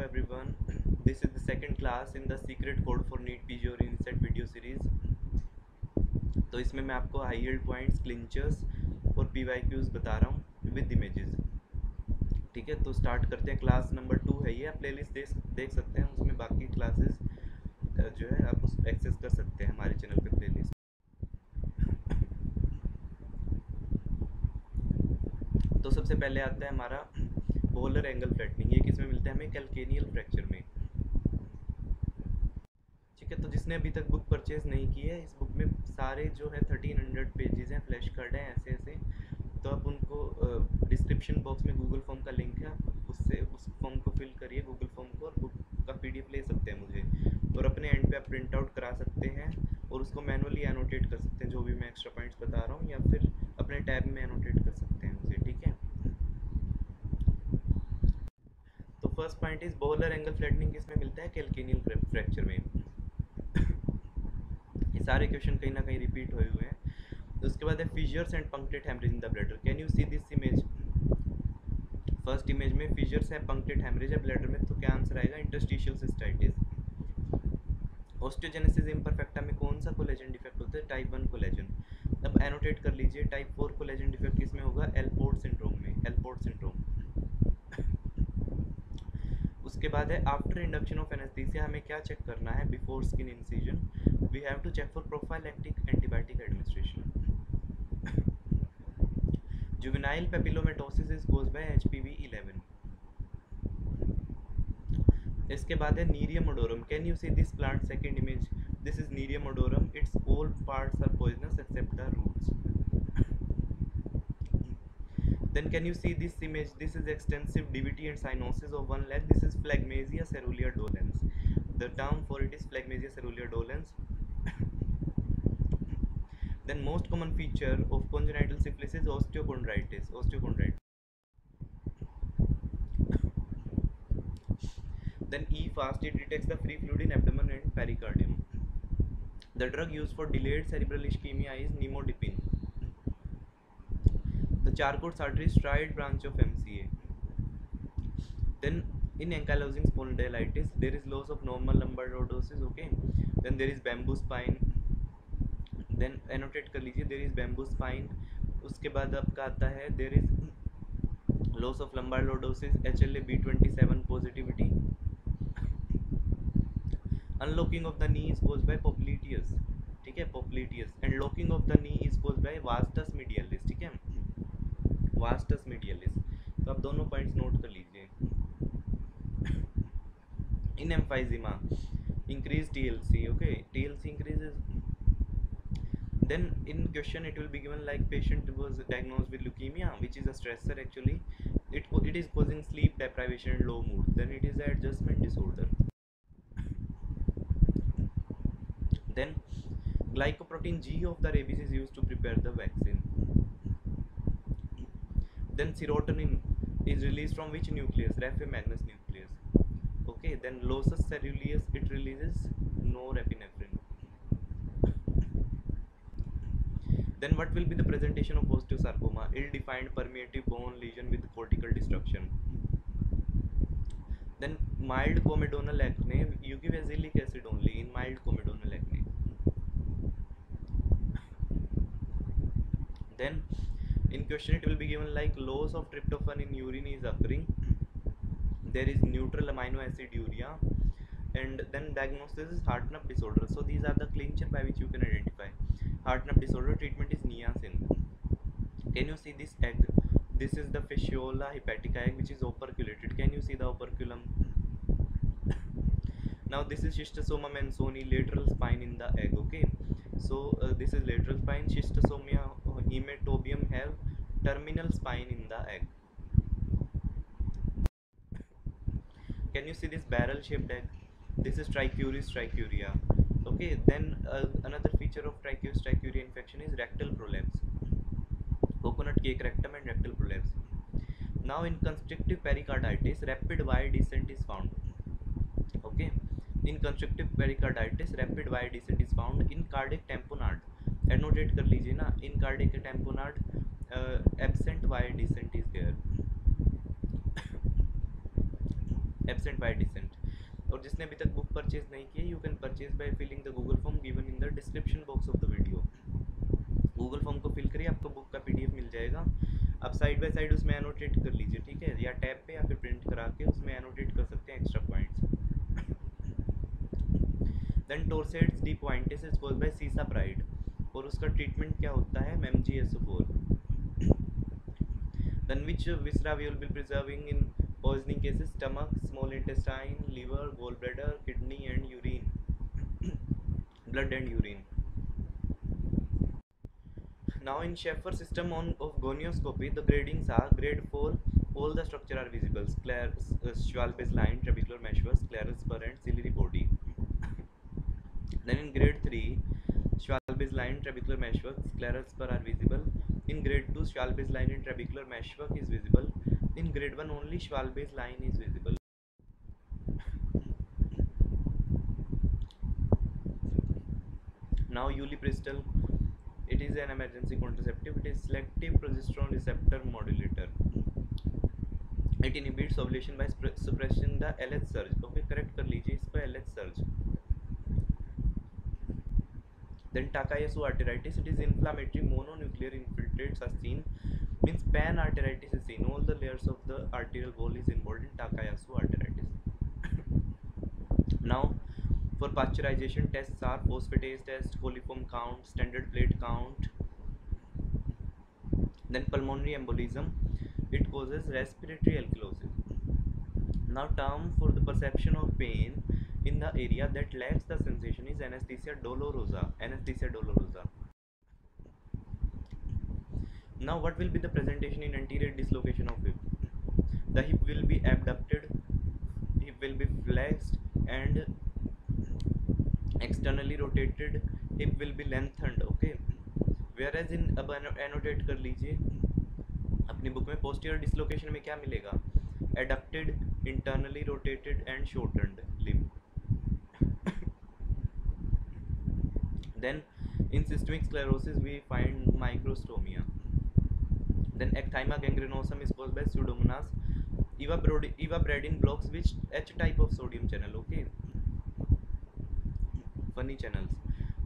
everyone. This is the second class in the secret code for NEET PG और INSET video series. तो इसमें मैं आपको high yield points, क्लिंचर्स और PYQs बता रहा हूँ विद इमेजेस। ठीक है, तो स्टार्ट करते हैं। क्लास नंबर 2 है ये, आप प्लेलिस्ट देख सकते हैं, उसमें बाकी क्लासेस जो है आप उस एक्सेस कर सकते हैं हमारे चैनल पे प्लेलिस्ट। तो सबसे पहले आता है हमारा पोलर एंगल फ्लैटनिंग। ये किस में मिलता है हमें? कैल्केनियल फ्रैक्चर में। ठीक है, तो जिसने अभी तक बुक परचेज नहीं की है, इस बुक में सारे जो है 1300 पेजेस हैं, फ्लैश कार्ड हैं ऐसे ऐसे। तो आप उनको डिस्क्रिप्शन बॉक्स में गूगल फॉर्म का लिंक है, उससे उस फॉर्म को फिल करिए, गूगल फॉर्म को, और बुक का PDF ले सकते हैं मुझे, और अपने एंड पे आप प्रिंट आउट करा सकते हैं और उसको मैनुअली एनोटेट कर सकते हैं, जो भी मैं एक्स्ट्रा पॉइंट्स बता रहा हूँ, या फिर अपने टैब में एनोटेट कर सकते हैं मुझे। ठीक है, तो first point is polar angle flattening किस में मिलता है? कैल्केनियल फ्रैक्चर में। ये सारे क्वेश्चन कहीं ना कहीं रिपीट हुए हैं। तो उसके बाद है fissures and punctate haemorrhage in the bladder. Can you see this image? First image में फिशर्स है, पंक्टेड हेमरेज है ब्लैडर में, तो क्या आंसर आएगा? Interstitial cystitis. ऑस्टियोजेनेसिस इम्परफेक्टा में कौन सा कोलेजन डिफेक्ट होता है? Type 1 collagen. अब एनोटेट कर लीजिए, टाइप 4 कोलेजन डिफेक्ट किस में होगा? एलपोर्ट सिंड्रोम में, एलपोर्ट सिंड्रोम। उसके बाद है आफ्टर इंडक्शन ऑफ एनेस्थीसिया हमें क्या चेक करना है? Before skin incision we have to check for prophylactic antibiotic administration. Juvenile papillomatosis is caused by HPV 11। इसके बाद है nerium odorum. Can you see this plant? Second image, this is nerium odorum, its all parts are poisonous except the roots. Then can you see this image? This is extensive DVT and cyanosis of one leg. This is Phlegmasia caeruleus dolens. The term for it is Phlegmasia caeruleus dolens. Then most common feature of congenital syphilis is osteochondritis. Then E-fast, it detects the free fluid in abdomen and pericardium. The drug used for delayed cerebral ischemia is nimodipine. The Charcot artery striate branch of MCA. Then in ankylosing spondylitis there is loss of normal lumbar lordosis. Okay, then there is bamboo spine. Then annotate कर लीजिए, there is bamboo spine. उसके बाद आपका आता है there is loss of lumbar lordosis, HLA-B27 positivity. Unlocking of the knee is caused by popliteus. ठीक है, popliteus, and locking of the knee is caused by vastus medialis. ठीक है, vastus मीडियलिस। तो आप दोनों पॉइंट्स नोट कर लीजिए। In emphysema increase TLC. Okay, TLC increases. Then in question it will be given like patient was diagnosed with leukemia, which is a stressor actually. It is causing sleep deprivation and low mood. Then it is an adjustment disorder. Then glycoprotein G of the rabies is used to prepare the vaccine. Then serotonin is released from which nucleus? Raphe-Magnus nucleus. Okay, then losus ceruleus, it releases norepinephrine. Then what will be the presentation of osteosarcoma? Ill-defined permeative bone lesion with cortical destruction. Then mild comedonal acne, you give azelaic acid only in mild comedonal acne. Then in question it will be given like loss of tryptophan in urine is occurring, there is neutral amino acid urea, and then diagnosis is Hartnup disorder. So these are the clincher by which you can identify Hartnup disorder. Treatment is niacin. Can you see this egg? This is the fasciola hepatica egg which is operculated. Can you see the operculum? Now this is Schistosoma mansoni, lateral spine in the egg. Okay, so this is lateral spine. Schistosoma hematobium have terminal spine in the egg. Can you see this barrel shaped egg? This is Trichuris trichuria. Okay, then another feature of Trichuris trichuria infection is rectal prolapse, coconut cake rectum and rectal prolapse. Now in constrictive pericarditis rapid Y descent is found. Okay, in constrictive pericarditis rapid Y descent is found. In cardiac tamponade, annotate कर लीजिए ना, in cardiac tamponade absent Y descent is there. Absent by descent. और जिसने अभी तक book purchase नहीं की, you can purchase by filling the Google form given in the description box of the video. Google form को fill करिए, आपको book का पीडीएफ मिल जाएगा, आप साइड बाय साइड उसमें एनोटेट कर लीजिए, ठीक है, या टैब पे या फिर प्रिंट करा के उसमें एनोटेट कर सकते हैं extra points. Then torsades de pointes is caused by cisapride, और उसका ट्रीटमेंट क्या होता है, MgSO4। Then which viscera we will be preserving in poisoning cases, stomach, small intestine, liver, gall bladder, kidney and urine, blood and urine. Now in Schaeffer system of gonioscopy, the gradings are grade 4, all the structure are visible, Schwalbe's line, trabecular meshwork, scleral spur and ciliary body. Then in grade 3, Schwalbe's line, trabecular meshwork, scleral spur are visible. In grade 2, Schwalbe's line and trabecular meshwork is visible. In grade 1 only Schwalbe's line is visible. Now ulipristal, it is an emergency contraceptive, it is selective progesterone receptor modulator, it inhibits ovulation by suppressing the LH surge, okay, correct कर लीजिए इसको, LH surge. Then Takayasu arteritis, it is inflammatory mononuclear infiltrates are seen, means pan arteritis is seen, all the layers of the arterial wall is involved in Takayasu arteritis. Now for pasteurization tests are phosphatase test, coliform count, standard plate count. Then pulmonary embolism, it causes respiratory alkalosis. Now term for the perception of pain in the area that lacks the sensation is anesthesia dolorosa, anesthesia dolorosa. Now what will be the presentation in anterior dislocation of hip? The hip will be abducted, hip will be flexed and externally rotated, hip will be lengthened, okay, whereas in, अब annotate कर लीजिए अपनी book में, posterior dislocation में क्या मिलेगा, adducted, internally rotated and shortened limb. Then in systemic sclerosis we find microstomia. Then ecthyma gangrenosum is caused by Pseudomonas. Ivabradine blocks which H type of sodium channel, okay, funny channels.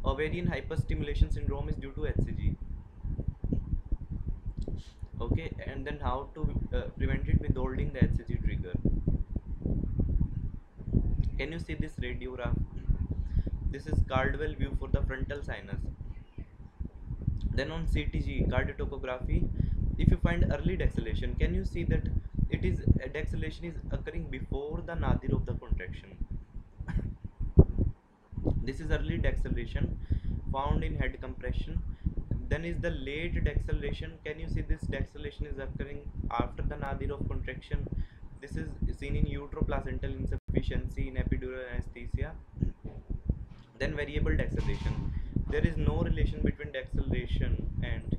Ovarian hyperstimulation syndrome is due to HCG, okay, and then how to prevent it, withholding the HCG trigger. Can you see this radiograph? This is Caldwell view for the frontal sinus. Then on CTG, cardiotocography, if you find early dexillation, can you see that it is dexillation is occurring before the nadir of the contraction. This is early dexillation found in head compression. Then is the late dexillation, can you see this dexillation is occurring after the nadir of contraction. This is seen in uteroplacental insufficiency in epidural anesthesia. Then variable dexillation, there is no relation between dexillation and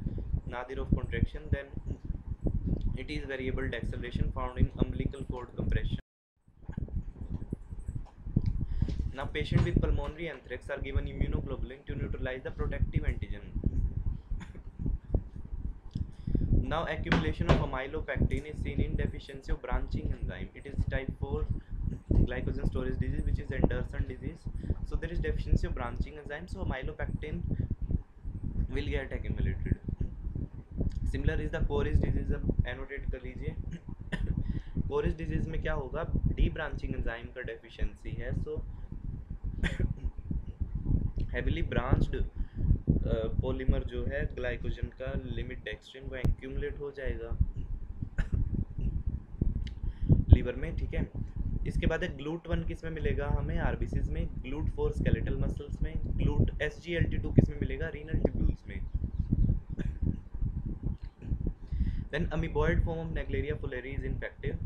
nadir of contraction, then it is variable dexillation found in umbilical cord compression. Now patient with pulmonary anthrax are given immunoglobulin to neutralize the protective antigen. Now accumulation of amylopectin is seen in deficiency of branching enzyme. It is type 4 glycogen storage disease, which is Anderson disease. So there is deficiency of branching enzyme, so amylopectin will get accumulated. Similar is the Coris disease, अब annotate कर लीजिए. Coris disease में क्या होगा, D branching enzyme का deficiency है, so heavily branched polymer जो है ग्लाइकोजन का लिमिट डेक्स्ट्रिन वो एक्यूमुलेट हो जाएगा लीवर में, ठीक है. इसके बाद है ग्लूट 1 किस में मिलेगा हमें, आरबीसीज में, ग्लूट 4 स्केलेटल मसल्स में, ग्लूट SGLT2 किस में मिलेगा, रीनल ट्यूब्यूल्स में. Then amoeboid form of Naegleria fowleri is infective.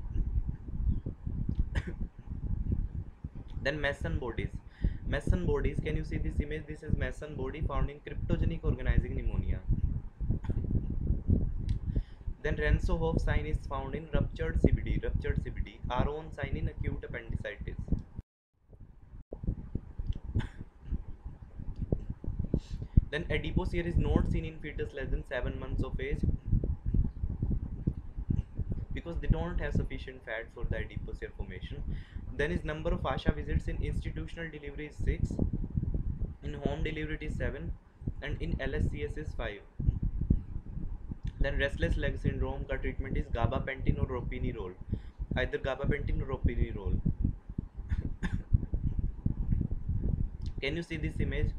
Then Mason bodies. Mason bodies, can you see this image? This is Mason body found in cryptogenic organizing pneumonia. Then Ransohoff sign is found in ruptured CBD. Aron sign in acute appendicitis. Then adipocere is not seen in fetus less than 7 months of age because they don't have sufficient fat for the adipose hair formation. Then is number of ASHA visits in institutional delivery is 6, in home delivery it is 7, and in LSCS is 5. Then restless leg syndrome का treatment is gabapentin or ropinirole, either gabapentin or ropinirole. Can you see this image?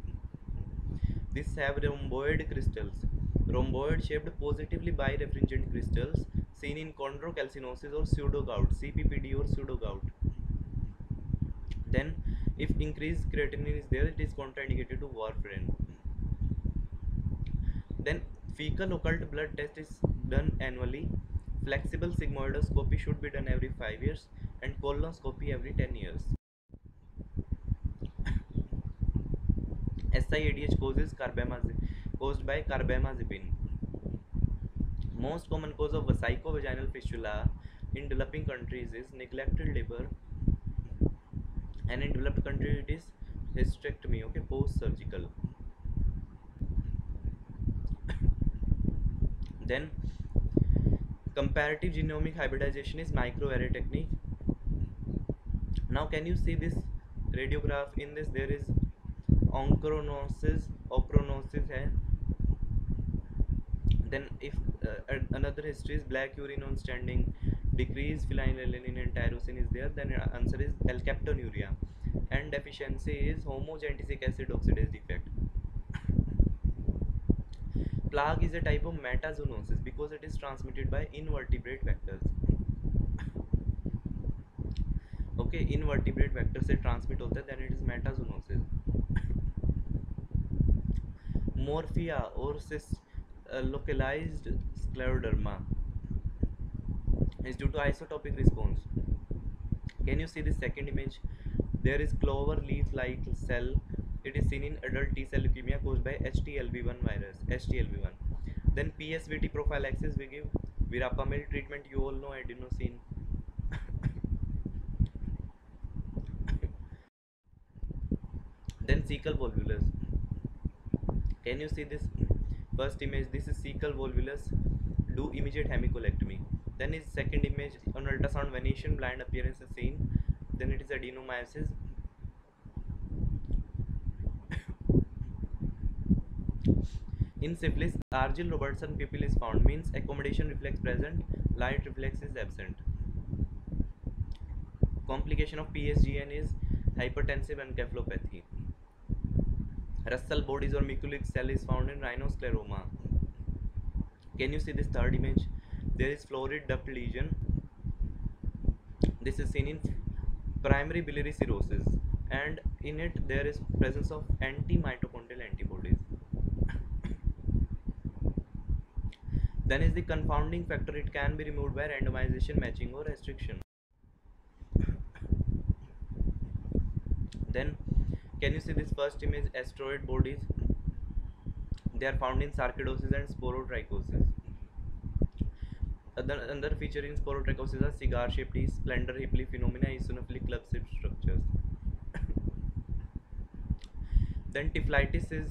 This have rhomboid crystals, rhomboid shaped positively birefringent crystals seen in chondrocalcinosis or pseudogout, CPPD or pseudogout. Then if increased creatinine is there, it is contraindicated to warfarin. Then fecal occult blood test is done annually. Flexible sigmoidoscopy should be done every 5 years and colonoscopy every 10 years. SIADH causes caused by carbamazepine. Most common cause of vesico-vaginal fistula in developing countries is neglected labor, and in developed countries it is hysterectomy, okay, post-surgical. Then comparative genomic hybridization is microarray technique. Now can you see this radiograph? In this there is ochronosis hai. Then if another history is black urine on standing, decreased phenylalanine and tyrosine is there, then answer is alkaptonuria, and deficiency is homogentisic acid oxidase defect. Plaque is a type of metazoonosis because it is transmitted by invertebrate vectors. Okay, invertebrate vector से transmit होता है, then it is metazoonosis. Morphia or localized scleroderma is due to isotopic response. Can you see the second image? There is clover leaf-like cell. It is seen in adult T-cell leukemia caused by HTLV1 virus, HTLV1. Then PSVT prophylaxis, we give verapamil treatment. You all know adenosine. Then cecal volvulus. Can you see this first image? This is cecal volvulus. Do immediate hemicolectomy. Then is second image, on ultrasound Venetian blind appearance is seen. Then it is adenomyosis. In syphilis, Argyll-Robertson pupil is found, means accommodation reflex present, light reflex is absent. Complication of PSGN is hypertensive encephalopathy. Russell bodies or Mikulicz cell is found in rhinoscleroma. Can you see this third image? There is florid duct lesion. This is seen in primary biliary cirrhosis, and in it there is presence of anti-mitochondrial antibodies. Then is the confounding factor. It can be removed by randomization, matching or restriction. Then can you see this first image? Asteroid bodies. They are found in sarcoidosis and sporotrichosis. Another feature in sporotrichosis are cigar-shaped teeth, splendor hipply phenomena, eosinophilic club-shaped structures. Then typhlitis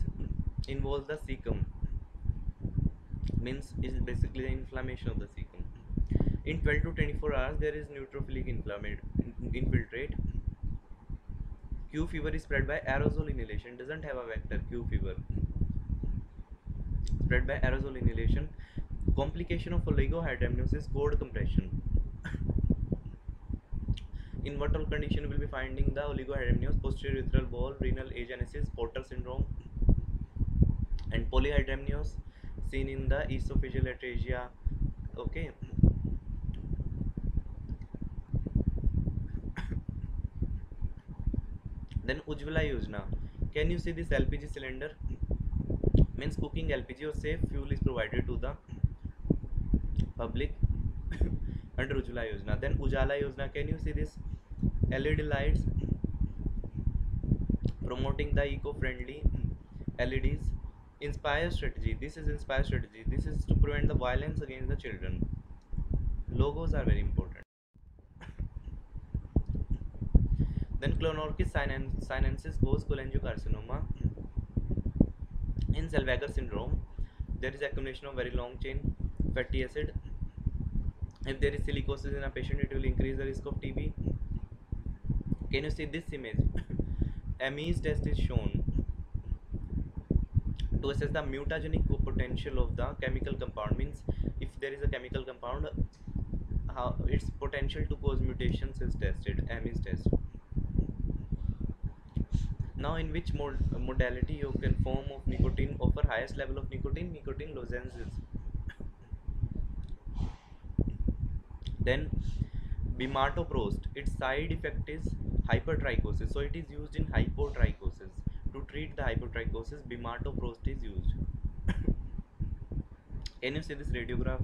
involves the cecum, means is basically the inflammation of the cecum. In 12 to 24 hours there is neutrophilic infiltrate. Q fever is spread by aerosol inhalation, doesn't have a vector. Q fever spread by aerosol inhalation. Complication of oligohydramnios, cord compression. In what all condition will be finding the oligohydramnios? Posterior urethral wall, renal agenesis, Porter syndrome, and polyhydramnios seen in the esophageal atresia. Okay. Then Ujjwala Yojana. Can you see this LPG cylinder? Means cooking LPG or safe fuel is provided to the public under Ujjwala Yojana. Then Ujala Yojana. Can you see this LED lights promoting the eco-friendly LEDs? Inspire strategy. This is Inspire strategy. This is to prevent the violence against the children. Logos are very important. Then Clonorchis sinensis cause cholangiocarcinoma. In Zellweger syndrome, there is accumulation of very long chain fatty acid If there is silicosis in a patient, it will increase the risk of TB. Can you see this image? Ames test is shown to assess the mutagenic potential of the chemical compound. Means if there is a chemical compound, how its potential to cause mutations is tested. Ames test. Now, in which modality you can form of nicotine offer highest level of nicotine? Nicotine lozenges. Then bimatoprost, its side effect is hypertrichosis, so it is used in hypotrichosis. To treat the hypotrichosis, bimatoprost is used. Can you see this radiograph?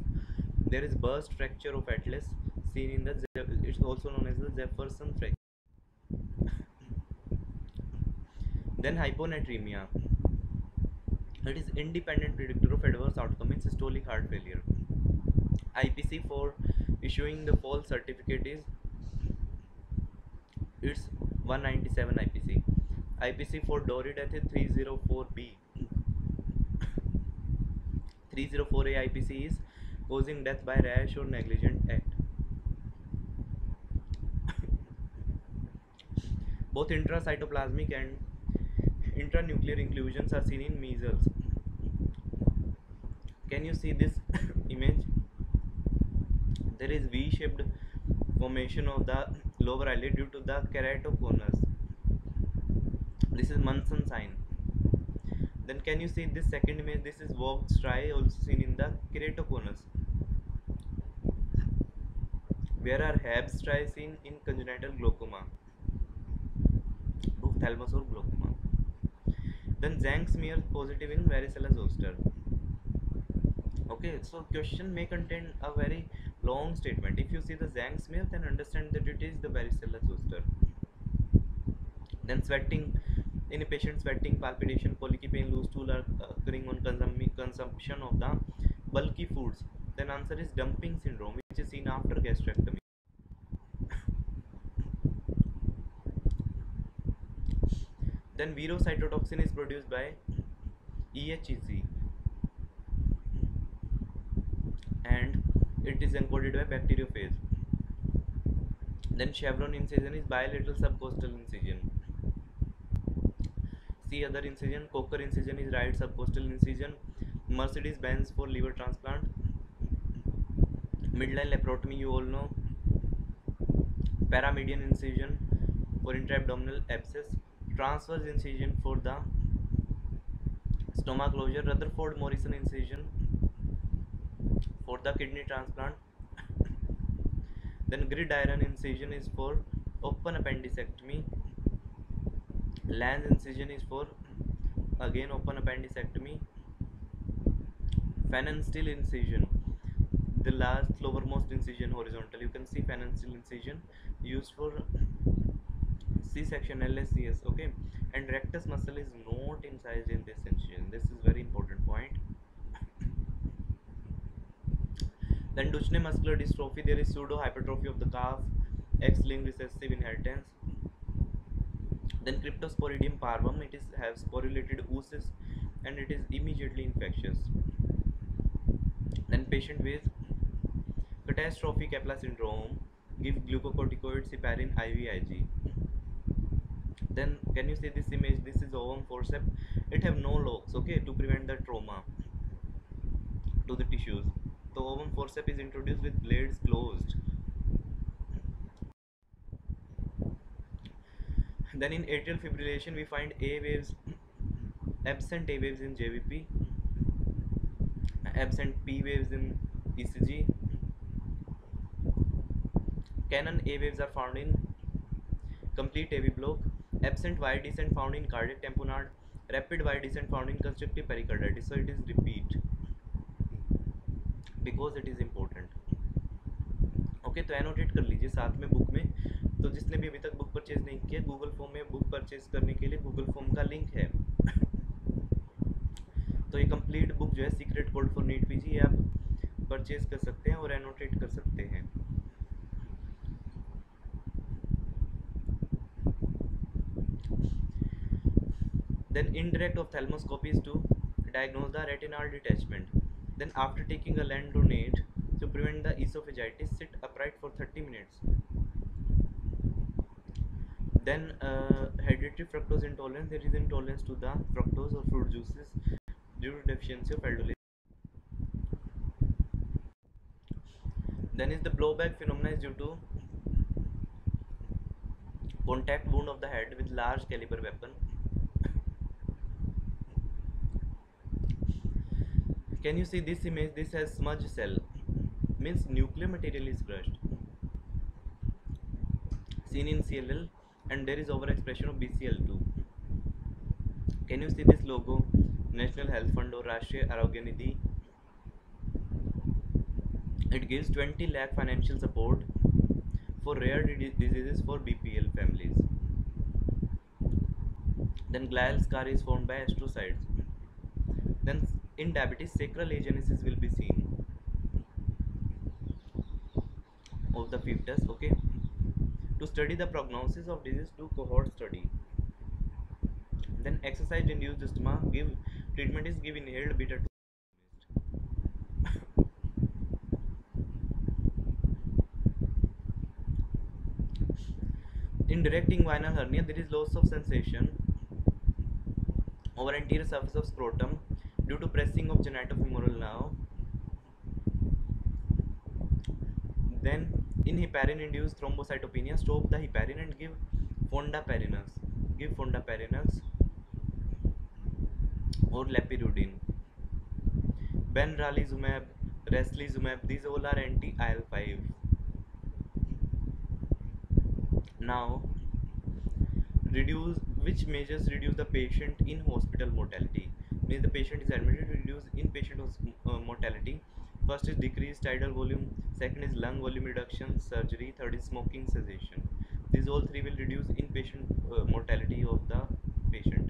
There is burst fracture of atlas seen in the, it's also known as the Jefferson fracture. Then hyponatremia, it is independent predictor of adverse outcome in systolic heart failure. IPC for issuing the false certificate is, it's 197 IPC. IPC for Dory death is 304B. 304A IPC is causing death by rash or negligent act. Both intracytoplasmic and intranuclear inclusions are seen in measles. Can you see this image? There is V-shaped formation of the lower eyelid due to the keratoconus. This is Munson sign. Then can you see this second image? This is Vogt striae, also seen in the keratoconus. Where are Habs striae seen? In congenital glaucoma, ophthalmos or glaucoma. Then Zank smear positive in varicella zoster. Okay, so question may contain a very long statement. If you see the Zank smear, then understand that it is the varicella zoster. Then sweating, in a patient sweating, palpitation, colicky pain, loose stool are occurring on consumption of the bulky foods. Then answer is dumping syndrome, which is seen after gastrectomy. Then verocytotoxin is produced by EHEC and it is encoded by bacteriophage. Then chevron incision is bilateral subcostal incision. See other incision, Coker incision is right subcostal incision. Mercedes-Benz for liver transplant. Midline laparotomy, you all know. Paramedian incision for intra-abdominal abscess. Transverse incision for the stomach closure. Rutherford Morrison incision for the kidney transplant. Then gridiron incision is for open appendicectomy. Lanz incision is for again open appendicectomy. Phanenctyl incision, the last lowermost incision horizontal. You can see phanenctyl incision used for C-section LSCS. Okay, and rectus muscle is not incised in this incision. This is very important point. Then Duchenne muscular dystrophy, there is pseudo hypertrophy of the calf, X-linked recessive inheritance. Then Cryptosporidium parvum, it is has sporulated oocysts and it is immediately infectious. Then patient with catastrophic Kepler syndrome give glucocorticoids heparin IVIG. Then can you see this image? This is ovum forceps. It have no locks, okay, to prevent the trauma to the tissues. The ovum forceps is introduced with blades closed. Then in atrial fibrillation we find A waves, absent A waves in JVP, absent P waves in ECG. Canon A waves are found in complete AV block, absent Y descent found in cardiac tamponade, rapid Y descent found in constrictive pericarditis. So it is repeat because it is important. Okay, तो annotate कर लीजिए साथ में book में. तो जिसने भी अभी तक बुक परचेज नहीं किया, गूगल फॉर्म में बुक परचेज करने के लिए गूगल फॉर्म का लिंक है. तो ये कंप्लीट बुक जो है secret code for NEET PG, ये आप परचेज कर सकते हैं और एनोटेट कर सकते हैं. Then indirect ophthalmoscopy is to diagnose the retinal detachment. Then after taking a lens donate, To prevent the esophagitis, sit upright for 30 minutes. Then hereditary fructose intolerance. There is intolerance to the fructose or fruit juices due to deficiency of aldolase. Then is the blowback phenomena is due to contact wound of the head with large caliber weapon. Can you see this image? This has smudge cell, means nuclear material is crushed, seen in CLL, and there is overexpression of BCL2. Can you see this logo? National Health Fund or Rashtriya Arogya Nidhi. It gives 20 lakh financial support for rare diseases for BPL families. Then glial scar is formed by astrocytes. Then in diabetes, sacral agenesis will be seen of the fetus. Okay. To study the prognosis of disease, do cohort study. Then exercise induced asthma, treatment is give inhaled beta 2. In direct inguinal hernia, there is loss of sensation over anterior surface of scrotum due to pressing of genitofemoral nerve. Then in heparin induced thrombocytopenia, stop the heparin and give fondaparinux. Give fondaparinux or lepirudin. Benralizumab, reslizumab, these all are anti-IL-5. Now, which measures reduce the patient in hospital mortality? Means the patient is admitted to reduce inpatient mortality. First is decreased tidal volume, second is lung volume reduction, surgery, third is smoking cessation. These all three will reduce inpatient mortality of the patient.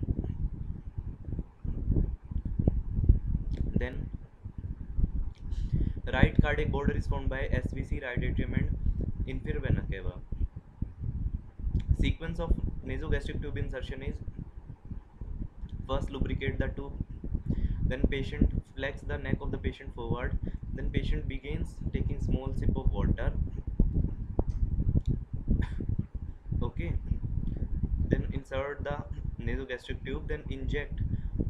Then right cardiac border is formed by SVC, right atrium and inferior vena cava. Sequence of nasogastric tube insertion is: first lubricate the tube, then patient flex the neck of the patient forward, then patient begins taking small sip of water. Okay, then insert the nasogastric tube, then inject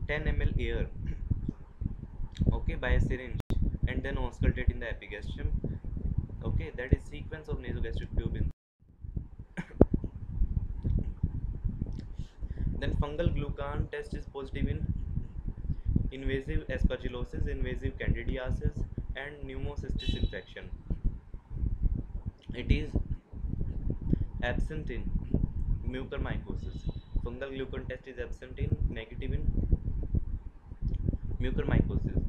10 ml air, okay, by a syringe, and then auscultate in the epigastrium. Okay, that is sequence of nasogastric tube in. Then fungal glucan test is positive in invasive aspergillosis, invasive candidiasis and pneumocystis infection. It is absent in mucormycosis. Fungal glucan test is absent in, negative in mucormycosis.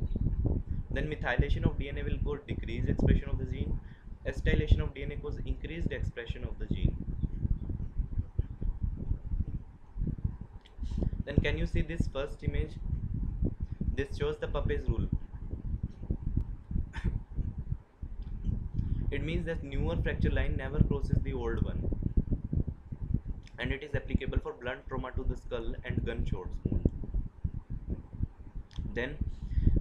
Then methylation of DNA will cause decreased expression of the gene. Acetylation of DNA causes increased expression of the gene. Then can you see this first image? This shows the Pape's rule. It means that newer fracture line never crosses the old one, and it is applicable for blunt trauma to the skull and gunshot wound. Then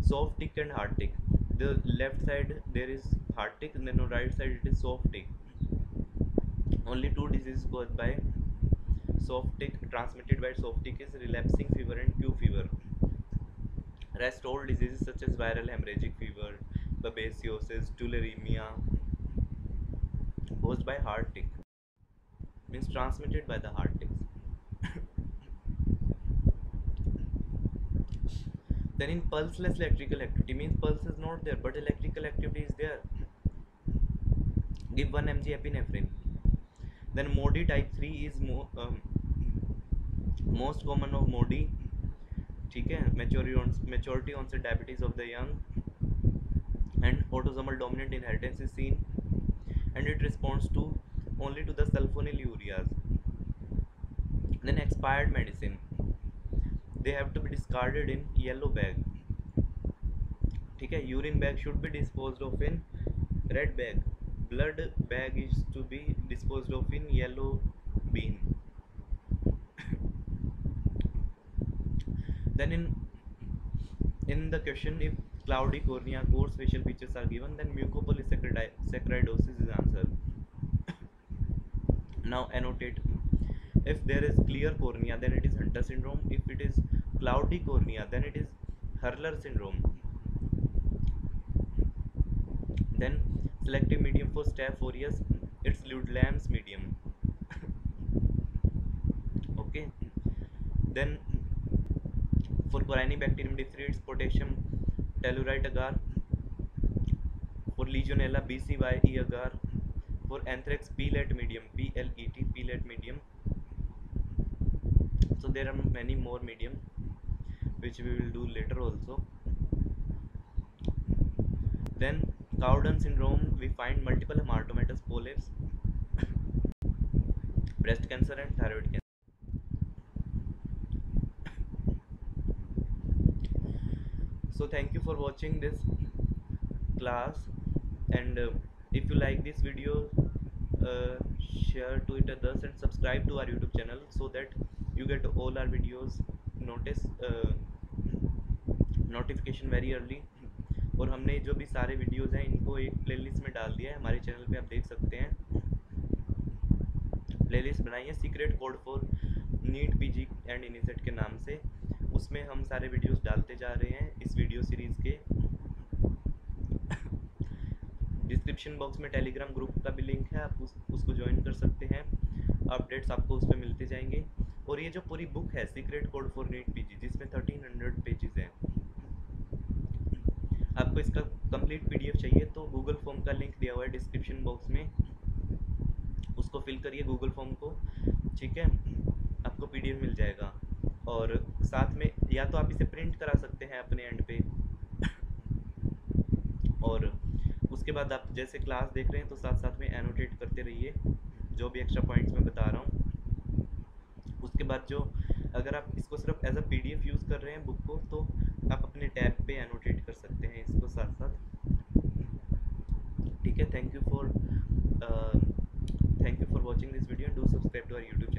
soft tick and hard tick. The left side there is hard tick, and then on right side it is soft tick. Only two diseases caused by soft tick, transmitted by soft tick, is relapsing fever and Q fever. Rest all diseases such as viral hemorrhagic fever, babesiosis, tularemia, caused by hard tick, means transmitted by the hard ticks. Then in pulseless electrical activity, means pulse is not there but electrical activity is there. Give 1 mg epinephrine. Then MODY type 3 is most common of MODY. ठीक है, maturity onset diabetes of the young, and autosomal dominant inheritance is seen, and it responds to only to the sulfonylureas. Then expired medicine, they have to be discarded in yellow bag. ठीक है, urine bag should be disposed of in red bag. Blood bag is to be disposed of in yellow bin. Then in the question, if cloudy cornea, coarse facial features are given, then mucopolysaccharidosis is answered. Now annotate. If there is clear cornea, then it is Hunter syndrome. If it is cloudy cornea, then it is Hurler syndrome. Then selective medium for Staph aureus, it's Ludlam's medium. Okay. Then for Corynebacterium diphtheria, it's potassium tellurite agar. For Legionella BCYE agar. For anthrax P-let medium, PLET, P-let medium. So there are many more medium which we will do later also. Then Cowden syndrome, we find multiple hamartomatous polyps, breast cancer and thyroid cancer. So thank you for watching this class, and if you like this video, share to it others and subscribe to our YouTube channel so that you get all our videos notification very early. और हमने जो भी सारे videos हैं इनको एक playlist में डाल दिया है हमारे चैनल पे, आप देख सकते हैं। प्लेलिस्ट बनाई है secret code for NEET PG and INICET के नाम से, उसमें हम सारे वीडियोस डालते जा रहे हैं इस वीडियो सीरीज़ के। डिस्क्रिप्शन बॉक्स में टेलीग्राम ग्रुप का भी लिंक है, आप उसको ज्वाइन कर सकते हैं, अपडेट्स आपको उस पर मिलते जाएंगे। और ये जो पूरी बुक है secret code for NEET PG, जिसमें 1300 पेजेस हैं, आपको इसका कंप्लीट पीडीएफ चाहिए तो गूगल फॉर्म का लिंक दिया हुआ है डिस्क्रिप्शन बॉक्स में, उसको फिल करिए गूगल फॉर्म को, ठीक है, आपको पीडीएफ मिल जाएगा। और साथ में या तो आप इसे प्रिंट करा सकते हैं अपने एंड पे, और उसके बाद आप जैसे क्लास देख रहे हैं तो साथ साथ में एनोटेट करते रहिए जो भी एक्स्ट्रा पॉइंट्स मैं बता रहा हूँ। उसके बाद जो अगर आप इसको सिर्फ एज अ पीडीएफ यूज़ कर रहे हैं बुक को, तो आप अपने टैब पे एनोटेट कर सकते हैं इसको साथ साथ, ठीक है। Thank you for watching this video, do subscribe to our YouTube